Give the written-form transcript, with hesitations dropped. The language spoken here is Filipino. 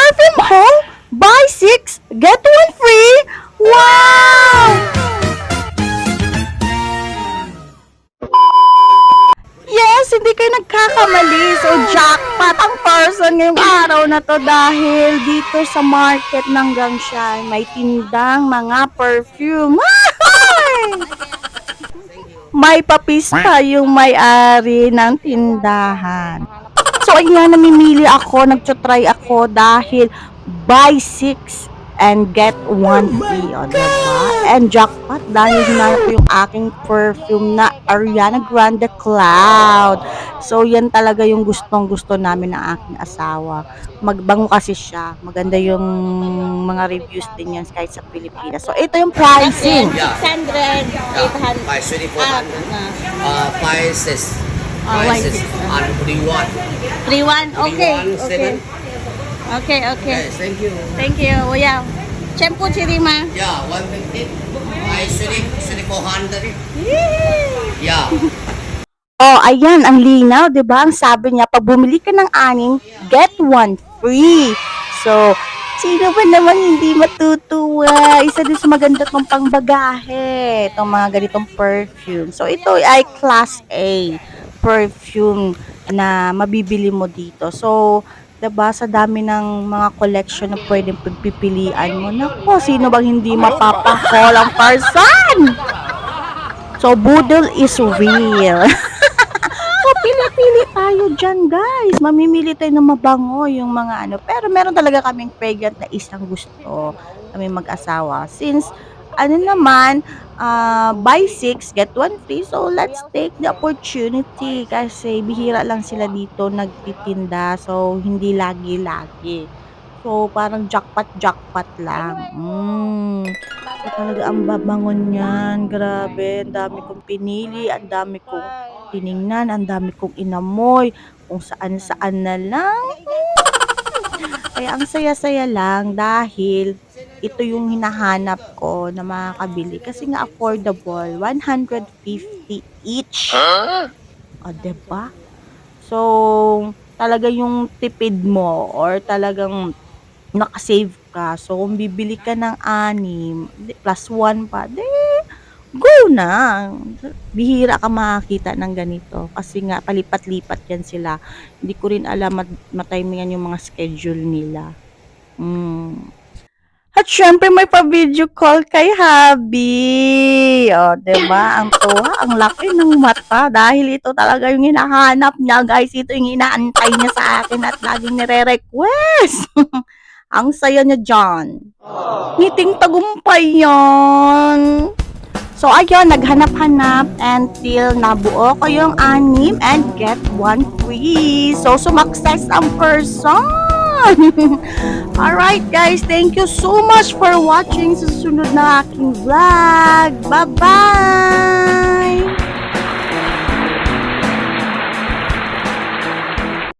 perfume haul. Buy 6, get 1 free. Wow! Yes, hindi kayo nagkakamali. So, jackpot ang person ngayong araw na to dahil dito sa market ng Gangshan may tindang mga perfume. May papis pa yung may-ari ng tindahan. So, ayan, namimili ako, nagtutry ako dahil buy 6 and get 1 free. O, diba? And jackpot dahil hinanap ko yung aking perfume na Ariana Grande Cloud. So, yan talaga yung gustong-gusto namin ng aking asawa. Magbango kasi siya. Maganda yung mga reviews din yan kahit sa Pilipinas. So, ito yung pricing. 600, 800. By 2400. Prices. Prices. And 31. 3-1, okay. 31, 7. Okay. Yes, thank you. Thank you. Kuya. Shampoo si Rima. Yeah, 150. By 400. Yeah. Oh, ayan, ang linaw, 'di ba? Ang sabi niya, pag bumili ka ng 6, get 1 free. So, sino ba naman hindi matutuwa? Isa din sa maganda tong pangbagahe, itong mga ganitong perfume. So, ito ay class A perfume na mabibili mo dito. So, 'di ba, sa dami ng mga collection na pwedeng pagpipilian mo. Nako, sino bang hindi mapapahol ang person? So, Boodle is real. So, pili-pili tayo dyan, guys. Mamimili tayo ng mabango yung mga ano. Pero meron talaga kaming fragrant na isang gusto kami mag-asawa. Since, ano naman, buy 6, get 1 free. So, let's take the opportunity. Kasi, bihira lang sila dito nagtitinda. So, hindi lagi-lagi. So, parang jackpot lang. So, talaga ang babangon niyan. Grabe, ang dami kong pinili, ang dami kong tiningnan, ang dami kong inamoy, kung saan-saan na lang. Kaya ang saya-saya lang dahil ito yung hinahanap ko na makakabili. Kasi nga affordable, 150 each. O, diba? So, talaga yung tipid mo or talagang nakasave ka. So, kung bibili ka ng 6, plus 1 pa, go na. Bihira ka makakita ng ganito. Kasi nga, palipat-lipat yan sila. Hindi ko rin alam matimingan yung mga schedule nila. At syempre, may pa-video call kay Habi. O, diba? Ang tuwa, ang laki ng mata. Dahil ito talaga yung hinahanap niya, guys. Ito yung inaantay niya sa akin at laging nire-request. Ang saya niya dyan. Ngiting tagumpay yan. So, ayun, naghanap-hanap until nabuo ko yung 6 and get 1 free. So, sumakses ang person. Alright, guys. Thank you so much for watching sa susunod na aking vlog. Bye-bye!